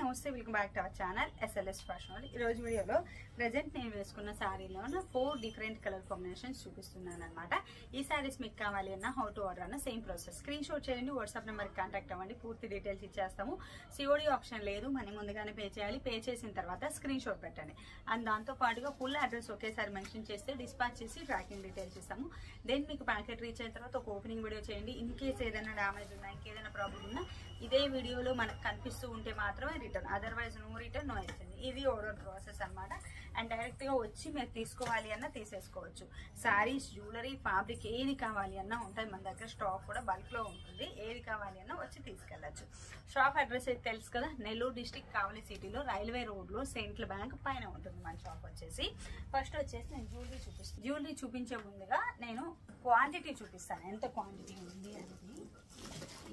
నమస్తే, welcome back to our channel SLS fashion. ఈ రోజు వీడియోలో ప్రెజెంట్ నేను వేసుకున్న శారీలో 4 డిఫరెంట్ కలర్ కాంబినేషన్స్ చూపిస్తున్నాను అనమాట. ఈ శారీస్ మీకు కావాలి అన్న హౌ టు ఆర్డర్ అన్న సేమ్ ప్రాసెస్. స్క్రీన్ షాట్ చేయండి, వాట్సాప్ నెంబర్కి కాంటాక్ట్ అవ్వండి, పూర్తి డీటెయిల్స్ ఇచ్చేస్తాము. COD ఆప్షన్ లేదు, మనీ ముందుగానే పే చేయాలి. పే చేసిన తర్వాత స్క్రీన్ షాట్ పెట్టండి. అండ్ దాంతో పాటుగా ఫుల్ అడ్రస్ ఒకేసారి మెన్షన్ చేస్తే డిస్పాచ్ చేసి ట్రాకింగ్ డీటెయిల్స్ ఇస్తాము. దెన్ మీకు ప్యాకెట్ రీచ్ అయిన తర్వాత ఒక ఓపెనింగ్ వీడియో చేయండి. ఇన్ కేస్ ఏదైనా డ్యామేజ్ ఉన్నా, ఇంకేదైనా ప్రాబ్లం ఉన్నా ఇదే వీడియోలో మనకు కనిపిస్తూ ఉంటే మాత్రమే return, otherwise no return, no exchange. ఇది ఆర్డర్ ప్రాసెస్ అనమాట. అండ్ డైరెక్ట్ గా వచ్చి మీరు తీసుకోవాలి అన్నా తీసేసుకోవచ్చు. శారీస్, జ్యువెలరీ, ఫ్యాబ్రిక్ ఏది కావాలి అన్నా ఉంటాయి మన దగ్గర. స్టాక్ కూడా బల్క్ లో ఉంటుంది. ఏది కావాలి అన్నా వచ్చి తీసుకెళ్లొచ్చు. షాప్ అడ్రస్ అయితే తెలుసు కదా, నెల్లూరు డిస్ట్రిక్ట్ కావలి సిటీలో రైల్వే రోడ్ లో సెంట్రల్ బ్యాంక్ పైన ఉంటుంది మన షాప్ వచ్చేసి. ఫస్ట్ వచ్చేసి నేను జ్యువెలరీ చూపిస్తాను. జ్యువెలరీ చూపించే ముందుగా నేను క్వాంటిటీ చూపిస్తాను, ఎంత క్వాంటిటీ ఉంది అనేది.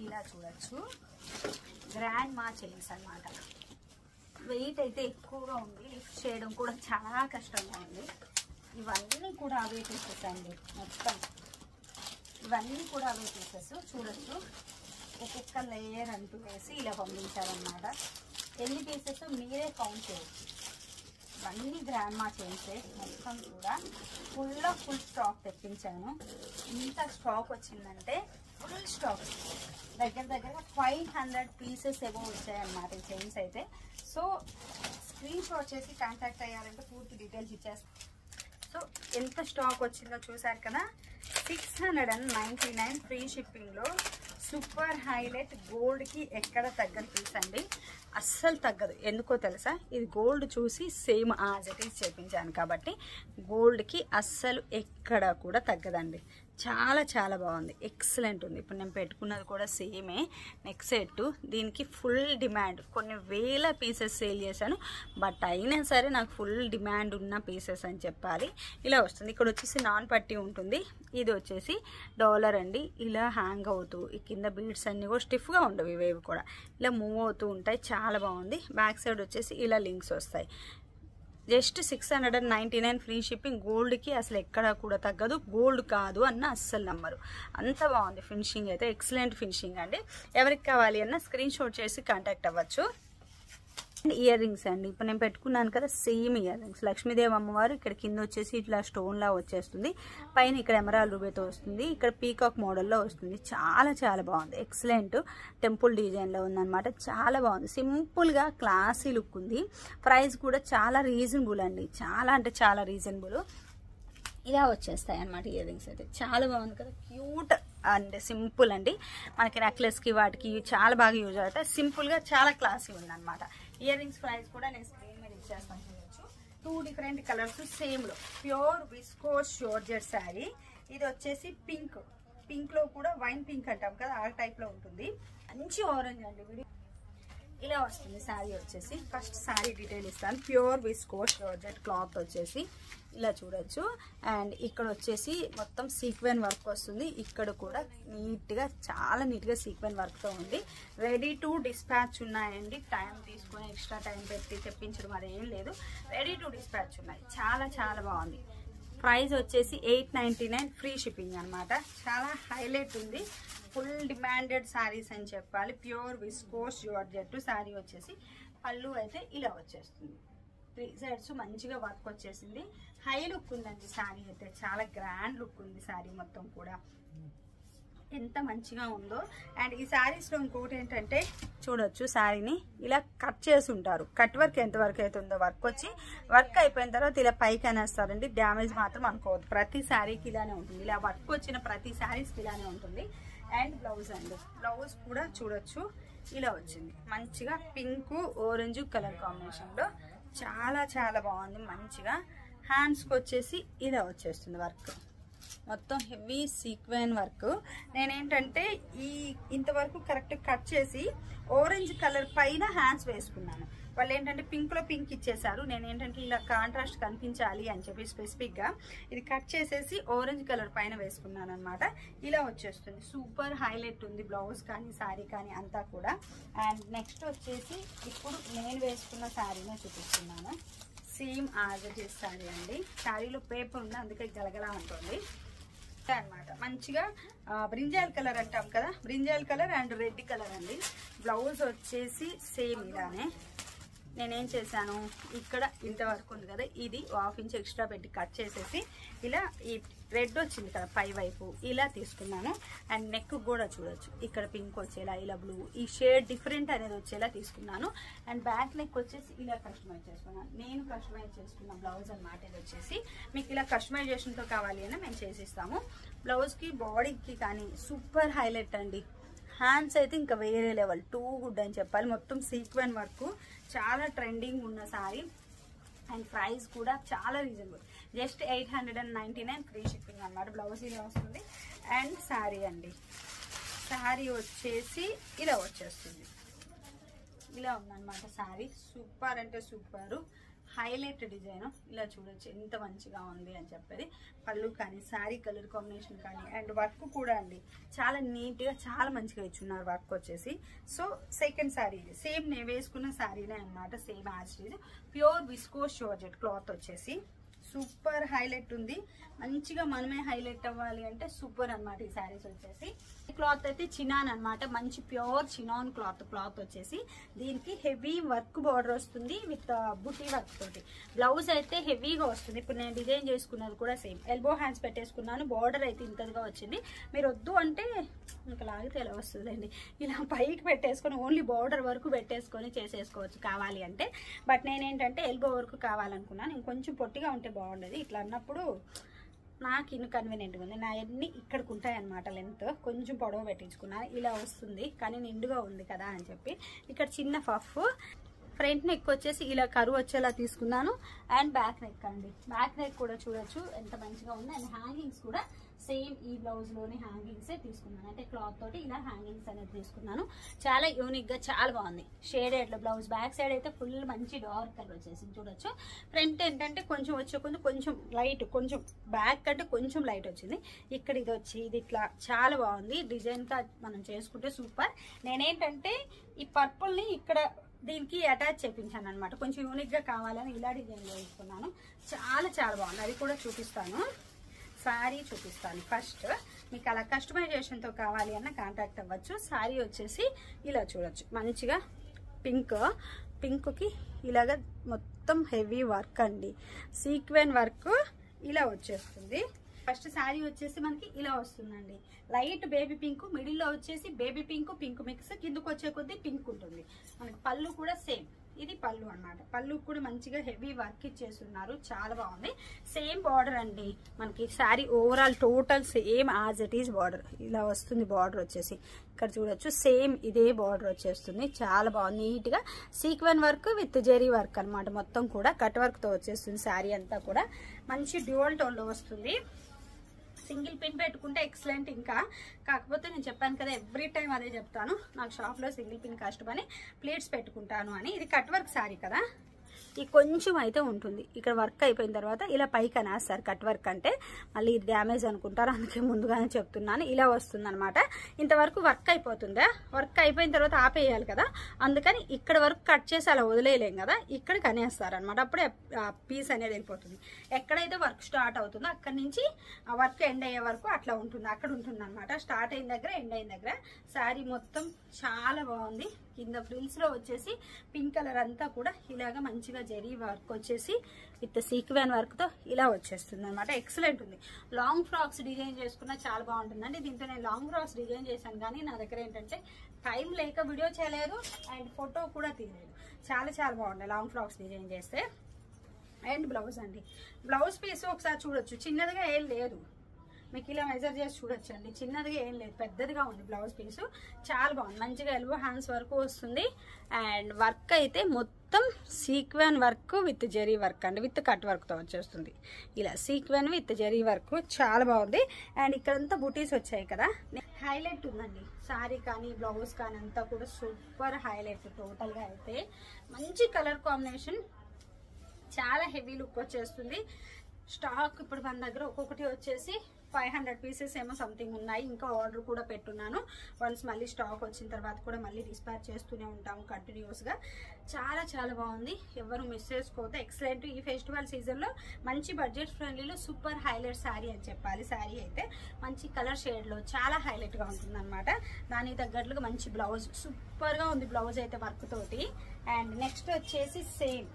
ఇలా చూడొచ్చు, గ్రాండ్ మా చైన్స్ అనమాట. వెయిట్ అయితే ఎక్కువగా ఉంది, లిఫ్ట్ చేయడం కూడా చాలా కష్టంగా ఉంది. ఇవన్నీ కూడా అవే పీసెస్ అండి, మొత్తం ఇవన్నీ కూడా అవే పీసెస్. చూడొచ్చు, ఒక్కొక్క లేయర్ అంటూ వేసి ఇలా పంపించారనమాట. ఎన్ని పీసెస్ మీరే కౌంట్ చేయొచ్చు. ఇవన్నీ గ్రాండ్ మా చైన్సే మొత్తం కూడా. ఫుల్ స్టాక్ తెప్పించాను. ఇంత స్టాక్ వచ్చిందంటే ఫుల్ స్టాక్, దగ్గర 500 పీసెస్ ఏవో వచ్చాయన్నమాట ఈ చైన్స్ అయితే. సో స్క్రీన్ షాట్ చేసి కాంటాక్ట్ అయ్యారంటే పూర్తి డీటెయిల్స్ ఇచ్చేస్తాను. సో ఎంత స్టాక్ వచ్చిందో చూసారు కదా. 699 ఫ్రీ షిప్పింగ్లో సూపర్ హైలైట్ గోల్డ్కి ఎక్కడ తగ్గని పీస్ అండి, అస్సలు తగ్గదు. ఎందుకో తెలుసా, ఇది గోల్డ్ చూసి సేమ్ యాజ్ ఇట్ ఈస్ చేపించాను కాబట్టి గోల్డ్కి అస్సలు ఎక్కడ కూడా తగ్గదండి. చాలా బాగుంది, ఎక్సలెంట్ ఉంది. ఇప్పుడు నేను పెట్టుకున్నది కూడా సేమే నెక్ సెట్. దీనికి ఫుల్ డిమాండ్, కొన్ని వేల పీసెస్ సేల్ చేశాను, బట్ అయినా సరే నాకు ఫుల్ డిమాండ్ ఉన్న పీసెస్ అని చెప్పాలి. ఇలా వస్తుంది. ఇక్కడ వచ్చేసి నాన్ పట్టీ ఉంటుంది. ఇది వచ్చేసి డాలర్ అండి. ఇలా హ్యాంగ్ అవుతూ ఈ కింద బీడ్స్ అన్ని కూడా స్టిఫ్గా ఉండవు, ఇవేవి కూడా ఇలా మూవ్ అవుతూ ఉంటాయి. చాలా బాగుంది. బ్యాక్ సైడ్ వచ్చేసి ఇలా లింక్స్ వస్తాయి. Just 699 free shipping. గోల్డ్కి అసలు ఎక్కడా కూడా తగ్గదు. గోల్డ్ కాదు అన్న అస్సలు నమ్మరు, అంత బాగుంది. ఫినిషింగ్ అయితే ఎక్సలెంట్ ఫినిషింగ్ అండి. ఎవరికి కావాలి అన్న స్క్రీన్ షాట్ చేసి కాంటాక్ట్ అవ్వచ్చు. ఇయర్ రింగ్స్ అండి, ఇప్పుడు నేను పెట్టుకున్నాను కదా సేమ్ ఇయర్ రింగ్స్. లక్ష్మీదేవి అమ్మవారు ఇక్కడ కింద వచ్చేసి ఇట్లా స్టోన్ లా వచ్చేస్తుంది, పైన ఇక్కడ ఎమరాల్డ్ రూబీతో వస్తుంది, ఇక్కడ పీకాక్ మోడల్లో వస్తుంది. చాలా బాగుంది, ఎక్సలెంట్ టెంపుల్ డిజైన్ లో ఉందన్నమాట. చాలా బాగుంది, సింపుల్ గా క్లాసీ లుక్ ఉంది. ప్రైస్ కూడా చాలా రీజనబుల్ అండి, చాలా అంటే చాలా రీజనబుల్. ఇలా వచ్చేస్తాయి అన్నమాట ఇయర్ రింగ్స్ అయితే. చాలా బాగుంది కదా, క్యూట్ అండ్ సింపుల్ అండి. మనకి నెక్లెస్కి వాటికి చాలా బాగా యూజ్ అవుతాయి. సింపుల్గా చాలా క్లాసీ ఉందన్నమాట. ఇయర్ రింగ్స్ ప్రైస్ కూడా నేను స్క్రీన్ మీద ఇచ్చేస్తాను చూడొచ్చు. 2 డిఫరెంట్ కలర్స్ సేమ్లో ప్యూర్ విస్కోస్ జార్జెట్ శారీ. ఇది వచ్చేసి పింక్లో కూడా వైన్ పింక్ అంటాం కదా, ఆ టైప్లో ఉంటుంది. మంచి ఆరెంజ్ అండి. ఇలా వస్తుంది శారీ వచ్చేసి. ఫస్ట్ శారీ డీటెయిల్ ఇస్తాను. ప్యూర్ విస్కోస్ జార్జెట్ క్లాత్ వచ్చేసి ఇలా చూడొచ్చు. అండ్ ఇక్కడ వచ్చేసి మొత్తం సీక్వెన్ వర్క్ వస్తుంది. ఇక్కడ కూడా చాలా నీట్గా సీక్వెన్ వర్క్తో ఉంది. రెడీ టు డిస్పాచ్ ఉన్నాయండి. టైం తీసుకొని ఎక్స్ట్రా టైం పెట్టి తెప్పించడం అదేం లేదు, రెడీ టు డిస్పాచ్ ఉన్నాయి. చాలా బాగుంది. ప్రైస్ వచ్చేసి 899 ఫ్రీ షిప్పింగ్ అనమాట. చాలా హైలైట్ ఉంది. ఫుల్ డిమాండెడ్ శారీస్ అని చెప్పాలి. ప్యూర్ విస్కోస్ జార్జెట్ శారీ వచ్చేసి పళ్ళు అయితే ఇలా వచ్చేస్తుంది. 3 సైడ్స్ మంచిగా వర్క్ వచ్చేసింది. హై లుక్ ఉందండి శారీ అయితే, చాలా గ్రాండ్ లుక్ ఉంది శారీ మొత్తం కూడా. ఎంత మంచిగా ఉందో. అండ్ ఈ శారీస్లో ఇంకోటి ఏంటంటే చూడొచ్చు, శారీని ఇలా కట్ చేసి ఉంటారు. కట్ వర్క్ ఎంతవరకు అయితే ఉందో వర్క్ అయిపోయిన తర్వాత ఇలా పైకి అనేస్తారండి. డ్యామేజ్ మాత్రం అనుకోవద్దు. ప్రతి శారీకి ఇలానే ఉంటుంది. ఇలా వర్క్ వచ్చిన ప్రతి శారీస్కి ఇలానే ఉంటుంది. అండ్ బ్లౌజ్ అండి, బ్లౌజ్ కూడా చూడొచ్చు ఇలా వచ్చింది. మంచిగా పింక్ ఆరెంజ్ కలర్ కాంబినేషన్లో చాలా బాగుంది. మంచిగా హ్యాండ్స్కి వచ్చేసి ఇలా వచ్చేస్తుంది వర్క్, మొత్తం హెవీ సీక్వెన్ వర్క్. నేనేంటంటే ఇంతవరకు కరెక్ట్ కట్ చేసి ఆరెంజ్ కలర్ పైన హ్యాండ్స్ వేసుకున్నాను. వాళ్ళు ఏంటంటే పింక్లో పింక్ ఇచ్చేసారు. నేనేంటంటే ఇలా కాంట్రాస్ట్ కనిపించాలి అని చెప్పి స్పెసిఫిక్గా ఇది కట్ చేసేసి ఆరెంజ్ కలర్ పైన వేసుకున్నాను అనమాట. ఇలా వచ్చేస్తుంది. సూపర్ హైలైట్ ఉంది బ్లౌజ్ కానీ శారీ కానీ అంతా కూడా. అండ్ నెక్స్ట్ వచ్చేసి ఇప్పుడు నేను వేసుకున్న శారీనే చూపిస్తున్నాను. Same as it is sari అండి. శారీలో పేపర్ ఉంది, అందుకే గలగలా ఉంటుంది అనమాట. మంచిగా బ్రింజాల్ కలర్ అంటాం కదా, brinjal colour and red colour అండి. బ్లౌజ్ వచ్చేసి సేమ్ ఇలానే నేనేం చేశాను, ఇక్కడ ఇంతవరకు ఉంది కదా, ఇది 1/2 ఇంచ్ ఎక్స్ట్రా పెట్టి కట్ చేసేసి ఇలా ఈ రెడ్ వచ్చింది కదా పై వైపు ఇలా తీసుకున్నాను. అండ్ నెక్ కూడా చూడొచ్చు, ఇక్కడ పింక్ వచ్చేలా, ఇలా బ్లూ, ఈ షేడ్ డిఫరెంట్ అనేది వచ్చేలా తీసుకున్నాను. అండ్ బ్యాక్ నెక్ వచ్చేసి ఇలా కస్టమైజ్ చేసుకున్నాను. నేను కస్టమైజ్ చేసుకున్న బ్లౌజ్ అన్నమాట. ఇది వచ్చేసి మీకు ఇలా కస్టమైజేషన్తో కావాలి అని మేము చేసిస్తాము. బ్లౌజ్కి బాడీకి కానీ సూపర్ హైలైట్ అండి. హ్యాండ్స్ అయితే ఇంకా వేరే లెవెల్, టూ గుడ్ అని చెప్పాలి. మొత్తం సీక్వెన్ వర్క్, చాలా ట్రెండింగ్ ఉన్న సారీ. అండ్ ప్రైస్ కూడా చాలా రీజనబుల్, జస్ట్ 899 ఫ్రీ షిప్పింగ్ అన్నమాట. బ్లౌజ్ ఇలా వస్తుంది. అండ్ శారీ అండి, శారీ వచ్చేసి ఇలా వచ్చేస్తుంది, ఇలా ఉందన్నమాట శారీ. సూపర్ అంటే సూపర్ హైలైట్ డిజైన్. ఇలా చూడొచ్చు ఎంత మంచిగా ఉంది అని చెప్పేది. పళ్ళు కానీ శారీ కలర్ కాంబినేషన్ కానీ అండ్ వర్క్ కూడా అండి చాలా నీట్గా చాలా మంచిగా ఇచ్చున్నారు వర్క్ వచ్చేసి. సో సెకండ్ శారీ ఇది సేమ్ నేను వేసుకున్న శారీనే అనమాట, same as it is. Pure viscose georgette cloth వచ్చేసి సూపర్ హైలైట్ ఉంది. మంచిగా మనమే హైలైట్ అవ్వాలి అంటే సూపర్ అన్నమాట ఈ శారీస్ వచ్చేసి. ఈ క్లాత్ అయితే చినాన్ అన్నమాట, మంచి ప్యూర్ చినాన్ క్లాత్ వచ్చేసి. దీనికి హెవీ వర్క్ బార్డర్ వస్తుంది విత్ బుటీ వర్క్ తోటి. బ్లౌజ్ అయితే హెవీగా వస్తుంది. ఇప్పుడు నేను డిజైన్ చేసుకున్నది కూడా సేమ్ ఎల్బో హ్యాండ్స్ పెట్టేసుకున్నాను. బార్డర్ అయితే ఇంతగా వచ్చింది. మీరు వద్దు అంటే ఇంకా లాగితే ఎలా వస్తుందండి, ఇలా పైకి పెట్టేసుకొని ఓన్లీ బార్డర్ వరకు పెట్టేసుకొని చేసేసుకోవచ్చు కావాలి అంటే. బట్ నేనేంటంటే ఎల్బో వరకు కావాలనుకున్నాను. ఇంకొంచెం పొట్టిగా ఉంటే బాగుండేది. ఇట్లా అన్నప్పుడు నాకు ఇన్కన్వీనియంట్గా ఉంది. నా అన్ని ఇక్కడికి ఉంటాయి అన్నమాట, లెంత్ కొంచెం పొడవు పెట్టించుకున్నాను. ఇలా వస్తుంది కానీ నిండుగా ఉంది కదా అని చెప్పి ఇక్కడ చిన్న పఫ్. ఫ్రంట్ నెక్ వచ్చేసి ఇలా కరువు వచ్చేలా తీసుకున్నాను. అండ్ బ్యాక్ నెక్ అండి, బ్యాక్ నెక్ కూడా చూడొచ్చు ఎంత మంచిగా ఉంది. అండ్ హ్యాంగింగ్స్ కూడా సేమ్ ఈ బ్లౌజ్ లోని హ్యాంగింగ్స్ తీసుకున్నాను, అంటే క్లాత్ తోటి ఇలా హ్యాంగింగ్స్ అనేది తీసుకున్నాను. చాలా యూనిక్ గా చాలా బాగుంది. షేడెడ్ లో బ్లౌజ్, బ్యాక్ సైడ్ అయితే ఫుల్ మంచి డార్క్ కలర్ వచ్చేసి చూడొచ్చు. ఫ్రంట్ ఏంటంటే కొంచెం వచ్చే కొంచెం లైట్, కొంచెం బ్యాక్ కంటే కొంచెం లైట్ వచ్చింది. ఇక్కడ ఇది వచ్చి ఇది ఇట్లా చాలా బాగుంది. డిజైన్ గా మనం చేసుకుంటే సూపర్. నేనేంటంటే ఈ పర్పుల్ ని ఇక్కడ దీనికి అటాచ్ చేయించాను అనమాట, కొంచెం యూనిక్ గా కావాలని ఇలా డిజైన్ చేసుకున్నాను. చాలా చాలా బాగుంది, అది కూడా చూపిస్తాను. శారీ చూపిస్తాను ఫస్ట్. మీకు అలా కస్టమైజేషన్తో కావాలి అన్న కాంటాక్ట్ అవ్వచ్చు. శారీ వచ్చేసి ఇలా చూడొచ్చు, మంచిగా పింక్కి ఇలాగ మొత్తం హెవీ వర్క్ అండి, సీక్వెన్ వర్క్ ఇలా వచ్చేస్తుంది. ఫస్ట్ శారీ వచ్చేసి మనకి ఇలా వస్తుందండి, లైట్ బేబీ పింక్, మిడిల్లో వచ్చేసి బేబీ పింక్ మిక్స్, కిందకు వచ్చే కొద్దీ పింక్ ఉంటుంది. మనకి పళ్ళు కూడా సేమ్, ఇది పళ్ళు అన్నమాట. పళ్ళు కూడా మంచిగా హెవీ వర్క్ ఇచ్చేస్తున్నారు, చాలా బాగుంది. సేమ్ బార్డర్ అండి మనకి sari overall total same as it is border ఇలా వస్తుంది. బార్డర్ వచ్చేసి ఇక్కడ చూడొచ్చు సేమ్ ఇదే బార్డర్ వచ్చేస్తుంది, చాలా బాగుంది. నీట్ గా sequin work with zari work అనమాట. మొత్తం కూడా కట్ వర్క్ తో వచ్చేస్తుంది. శారీ అంతా కూడా మంచి డ్యూయల్ టోన్ లో వస్తుంది. సింగిల్ పిన్ పెట్టుకుంటే ఎక్సలెంట్. ఇంకా కాకపోతే నేను చెప్పాను కదా ఎవ్రీ టైం అదే చెప్తాను, నాకు షాప్లో సింగిల్ పిన్ కష్టమని ప్లేట్స్ పెట్టుకుంటాను అని. ఇది కట్ వర్క్ శారీ కదా, ఈ కొంచెం అయితే ఉంటుంది. ఇక్కడ వర్క్ అయిపోయిన తర్వాత ఇలా పైకి అనేస్తారు. కట్ వర్క్ అంటే మళ్ళీ ఇది డ్యామేజ్ అనుకుంటారు, అందుకే ముందుగానే చెప్తున్నాను. ఇలా వస్తుంది అనమాట. ఇంతవరకు వర్క్ అయిపోతుందా, వర్క్ అయిపోయిన తర్వాత ఆపేయాలి కదా, అందుకని ఇక్కడ వరకు కట్ చేసి అలా వదిలేయలేం కదా, ఇక్కడికి అనేస్తారు అనమాట. అప్పుడే పీస్ అనేది వెళ్ళిపోతుంది. ఎక్కడైతే వర్క్ స్టార్ట్ అవుతుందో అక్కడి నుంచి ఆ వర్క్ ఎండ్ అయ్యే వరకు అట్లా ఉంటుంది, అక్కడ ఉంటుంది అనమాట. స్టార్ట్ అయిన దగ్గర ఎండ్ అయిన దగ్గర. శారీ మొత్తం చాలా బాగుంది. కింద ఫ్రిల్స్ లో వచ్చేసి పింక్ కలర్ అంతా కూడా ఇలాగా మంచిగా జరీ వర్క్ వచ్చేసి విత్ సీక్వెన్ వర్క్ తో ఇలా వచ్చేస్తుంది అనమాట. ఎక్సలెంట్ ఉంది. లాంగ్ ఫ్రాక్స్ డిజైన్ చేసుకున్నా చాలా బాగుంటుందండి. దీంతో నేను లాంగ్ ఫ్రాక్స్ డిజైన్ చేశాను కానీ నా దగ్గర ఏంటంటే టైం లేక వీడియో చేయలేదు అండ్ ఫోటో కూడా తీయలేదు. చాలా చాలా బాగుంటాయి లాంగ్ ఫ్రాక్స్ డిజైన్ చేస్తే. అండ్ బ్లౌజ్ అండి, బ్లౌజ్ పీస్ ఒకసారి చూడొచ్చు, చిన్నదిగా ఏం లేదు. మీకు ఇలా మెజర్ చేసి చూడొచ్చు అండి, చిన్నదిగా ఏం లేదు, పెద్దదిగా ఉంది బ్లౌజ్ పీసు. చాలా బాగుంది, మంచిగా ఎల్బో హ్యాండ్స్ వరకు వస్తుంది. అండ్ వర్క్ అయితే మొత్తం sequin work with zari work అండి, విత్ కట్ వర్క్తో వచ్చేస్తుంది. ఇలా సీక్వెన్ విత్ జెరీ వర్క్ చాలా బాగుంది. అండ్ ఇక్కడంతా బుటీస్ వచ్చాయి కదా, హైలైట్ ఉందండి. శారీ కానీ బ్లౌజ్ కానీ అంతా కూడా సూపర్ హైలైట్. టోటల్గా అయితే మంచి కలర్ కాంబినేషన్, చాలా హెవీ లుక్ వచ్చేస్తుంది. స్టాక్ ఇప్పుడు మన దగ్గర ఒక్కొక్కటి వచ్చేసి 500 పీసెస్ ఏమో సంథింగ్ ఉన్నాయి. ఇంకా ఆర్డర్ కూడా పెట్టున్నాను. వన్స్ మళ్ళీ స్టాక్ వచ్చిన తర్వాత కూడా మళ్ళీ డిస్పాచ్ చేస్తూనే ఉంటాము కంటిన్యూస్గా. చాలా చాలా బాగుంది, ఎవరు మిస్ చేసుకోవద్దు. ఎక్సలెంట్. ఈ ఫెస్టివల్ సీజన్లో మంచి బడ్జెట్ ఫ్రెండ్లీలో సూపర్ హైలైట్ శారీ అని చెప్పాలి. శారీ అయితే మంచి కలర్ షేడ్లో చాలా హైలైట్గా ఉంటుంది అనమాట. దానికి తగ్గట్లుగా మంచి బ్లౌజ్, సూపర్గా ఉంది బ్లౌజ్ అయితే వర్క్ తోటి. అండ్ నెక్స్ట్ వచ్చేసి సేమ్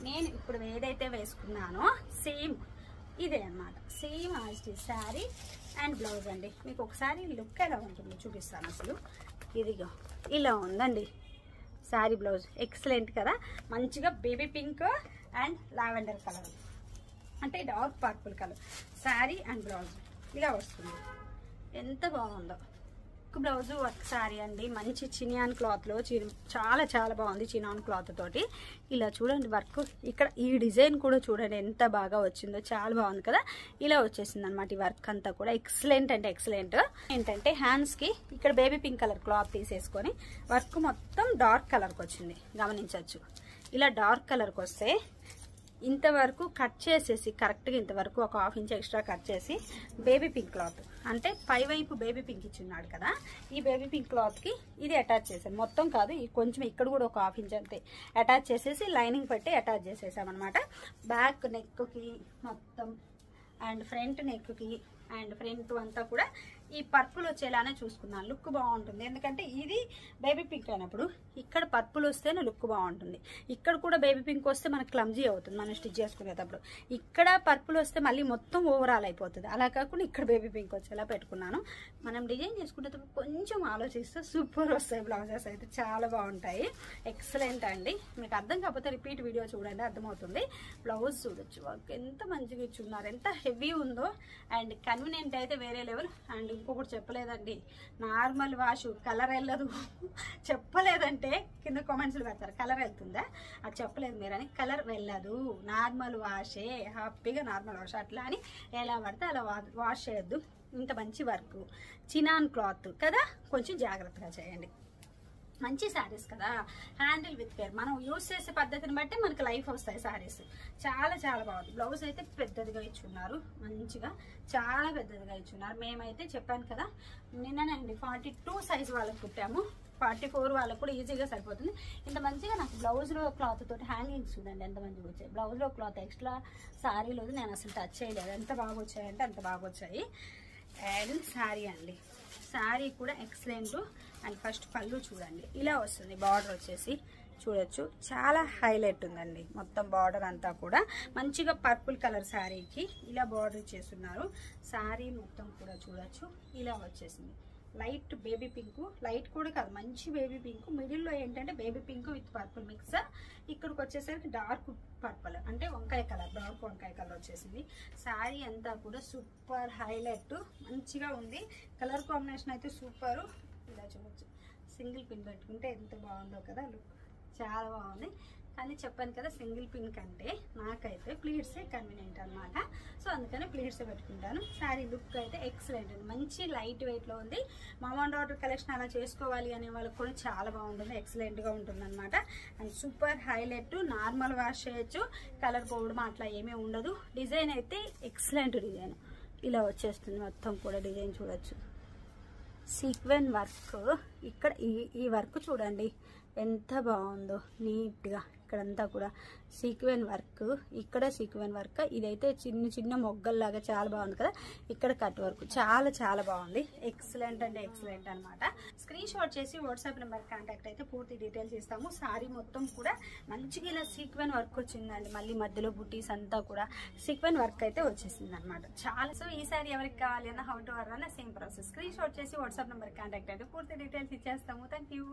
నేను ఇప్పుడు ఏదైతే వేసుకున్నానో సేమ్ ఇదే అన్నమాట. Same as it is sari and blouse అండి. మీకు ఒకసారి లుక్ ఎలా ఉంటుందో చూపిస్తాను. అసలు ఇదిగో ఇలా ఉందండి శారీ బ్లౌజ్. ఎక్సలెంట్ కదా, మంచిగా baby pink and lavender colour అంటే dark purple colour sari and blouse ఇలా వస్తుంది. ఎంత బాగుందో. బ్లౌజ్ వర్క్ శారీ అండి, మంచి చినియాన్ క్లాత్లో చాలా చాలా బాగుంది. చినాన్ క్లాత్ తోటి ఇలా చూడండి వర్క్. ఇక్కడ ఈ డిజైన్ కూడా చూడండి ఎంత బాగా వచ్చిందో, చాలా బాగుంది కదా. ఇలా వచ్చేసింది అనమాట ఈ వర్క్ అంతా కూడా. ఎక్సలెంట్ అంటే ఎక్సలెంట్. ఏంటంటే హ్యాండ్స్కి ఇక్కడ బేబీ పింక్ కలర్ క్లాత్ తీసేసుకొని వర్క్ మొత్తం డార్క్ కలర్కి వచ్చింది, గమనించవచ్చు. ఇలా డార్క్ కలర్కి వస్తే ఇంతవరకు కట్ చేసేసి కరెక్ట్గా ఇంతవరకు ఒక 1/2 ఇంచ్ ఎక్స్ట్రా కట్ చేసి బేబీ పింక్ క్లాత్ అంటే పై వైపు బేబీ పింక్ ఇచ్చున్నాడు కదా, ఈ బేబీ పింక్ క్లాత్కి ఇది అటాచ్ చేశాను. మొత్తం కాదు, కొంచెం ఇక్కడ కూడా ఒక 1/2 ఇంచ్ అంతే అటాచ్ చేసేసి లైనింగ్ పెట్టి అటాచ్ చేసేసామన్నమాట. బ్యాక్ నెక్కి మొత్తం అండ్ ఫ్రంట్ నెక్కి అండ్ ఫ్రంట్ అంతా కూడా ఈ పర్పుల్ వచ్చేలానే చూసుకున్నాను. లుక్ బాగుంటుంది, ఎందుకంటే ఇది బేబీ పింక్ అయినప్పుడు ఇక్కడ పర్పుల్ వస్తేనే లుక్ బాగుంటుంది. ఇక్కడ కూడా బేబీ పింక్ వస్తే మనకు క్లమ్జీ అవుతుంది మనం స్టిచ్ చేసుకునేటప్పుడు. ఇక్కడ పర్పుల్ వస్తే మళ్ళీ మొత్తం ఓవరాల్ అయిపోతుంది. అలా కాకుండా ఇక్కడ బేబీ పింక్ వచ్చేలా పెట్టుకున్నాను. మనం డిజైన్ చేసుకునేటప్పుడు కొంచెం ఆలోచిస్తే సూపర్ వస్తాయి బ్లౌజెస్ అయితే, చాలా బాగుంటాయి. ఎక్సలెంట్ అండి. మీకు అర్థం కాకపోతే రిపీట్ వీడియో చూడండి, అర్థమవుతుంది. బ్లౌజ్ చూడొచ్చు వర్క్ ఎంత మంచిగా ఇచ్చున్నారు, ఎంత హెవీ ఉందో. అండ్ కన్వీనియంట్ అయితే వేరే లెవెల్. అండ్ ఇంకొకటి చెప్పలేదండి, నార్మల్ వాష్ కలర్ వెళ్ళదు. చెప్పలేదంటే కింద కామెంట్స్లో పెడతారు కలర్ వెళ్తుందా, అది చెప్పలేదు మీరని. కలర్ వెళ్ళదు, నార్మల్ వాషే, హ్యాపీగా నార్మల్ వాష్. అట్లా అని ఎలా పడితే అలా వాష్ చేయొద్దు. ఇంత మంచి వర్క్ చినాన్ క్లాత్ కదా, కొంచెం జాగ్రత్తగా చేయండి. మంచి శారీస్ కదా, హ్యాండిల్ విత్ కేర్. మనం యూజ్ చేసే పద్ధతిని బట్టి మనకి లైఫ్ వస్తాయి శారీస్. చాలా చాలా బాగుంది. బ్లౌజ్ అయితే పెద్దదిగా ఇచ్చున్నారు, మంచిగా చాలా పెద్దదిగా ఇచ్చున్నారు. మేమైతే చెప్పాను కదా నిన్ననండి 42 సైజ్ వాళ్ళకి కుట్టాము, 44 వాళ్ళకు కూడా ఈజీగా సరిపోతుంది. ఇంత మంచిగా నాకు బ్లౌజ్లో క్లాత్ తోటి హ్యాంగింగ్స్ చూడండి ఎంత మంచిగా వచ్చాయి. బ్లౌజ్లో క్లాత్ ఎక్స్ట్రా శారీలో నేను అసలు టచ్ చేయలేదు, ఎంత బాగా వచ్చాయంటే అంత బాగా వచ్చాయి. అండ్ శారీ అండి, శారీ కూడా ఎక్సలెంట్. అండ్ ఫస్ట్ పళ్ళు చూడండి ఇలా వస్తుంది, బార్డర్ వచ్చేసి చూడొచ్చు చాలా హైలైట్ ఉందండి. మొత్తం బార్డర్ అంతా కూడా మంచిగా పర్పుల్ కలర్ శారీకి ఇలా బార్డర్ చేస్తున్నారు. శారీ మొత్తం కూడా చూడొచ్చు ఇలా వచ్చేసింది. లైట్ బేబీ పింక్, లైట్ కూడా కాదు మంచి బేబీ పింక్. మిడిల్లో ఏంటంటే baby pink with purple mix. ఇక్కడికి వచ్చేసరికి డార్క్ పర్పుల్ అంటే వంకాయ కలర్, డార్క్ వంకాయ కలర్ వచ్చేసింది. శారీ అంతా కూడా సూపర్ హైలైట్, మంచిగా ఉంది. కలర్ కాంబినేషన్ అయితే సూపరు. ఇలా చూడొచ్చు, సింగిల్ పిన్ పెట్టుకుంటే ఎంత బాగుందో కదా లుక్, చాలా బాగుంది. కానీ చెప్పాను కదా సింగిల్ పిన్ కంటే నాకైతే ప్లీట్సే కన్వీనియంట్ అనమాట. సో అందుకని ప్లీట్సే పెట్టుకుంటాను. శారీ లుక్ అయితే ఎక్సలెంట్ ఉంది, మంచి లైట్ వెయిట్లో ఉంది. మామ్ అండ్ డాటర్ కలెక్షన్ అలా చేసుకోవాలి అనే వాళ్ళకి కూడా చాలా బాగుంటుంది, ఎక్సలెంట్గా ఉంటుంది అనమాట. And super highlight, normal wash చేయొచ్చు, కలర్ పోవడం అట్లా ఏమీ ఉండదు. డిజైన్ అయితే ఎక్సలెంట్ డిజైన్ ఇలా వచ్చేస్తుంది. మొత్తం కూడా డిజైన్ చూడొచ్చు, సీక్వెన్ వర్క్. ఇక్కడ ఈ వర్క్ చూడండి ఎంత బాగుందో నీట్గా. ఇక్కడంతా కూడా సీక్వెన్ వర్క్, ఇక్కడ సీక్వెన్ వర్క్. ఇదైతే చిన్న చిన్న మొగ్గల్లాగా చాలా బాగుంది కదా. ఇక్కడ కట్ వర్క్ చాలా చాలా బాగుంది. ఎక్సలెంట్ అంటే ఎక్సలెంట్ అనమాట. స్క్రీన్ షాట్ చేసి వాట్సాప్ నెంబర్ కాంటాక్ట్ అయితే పూర్తి డీటెయిల్స్ ఇస్తాము. సారీ మొత్తం కూడా మంచిగా ఇలా సీక్వెన్ వర్క్ వచ్చిందండి. మళ్ళీ మధ్యలో బుటీస్ అంతా కూడా సీక్వెన్ వర్క్ అయితే వచ్చేసింది అనమాట చాలా. సో ఈ సారీ ఎవరికి కావాలి అన్న హౌ టు ఆర్డర్ అన్న సేమ్ ప్రాసెస్. స్క్రీన్ షాట్ చేసి వాట్సాప్ నెంబర్ కాంటాక్ట్ అయితే పూర్తి డీటెయిల్స్ ఇచ్చేస్తాము. Thank you.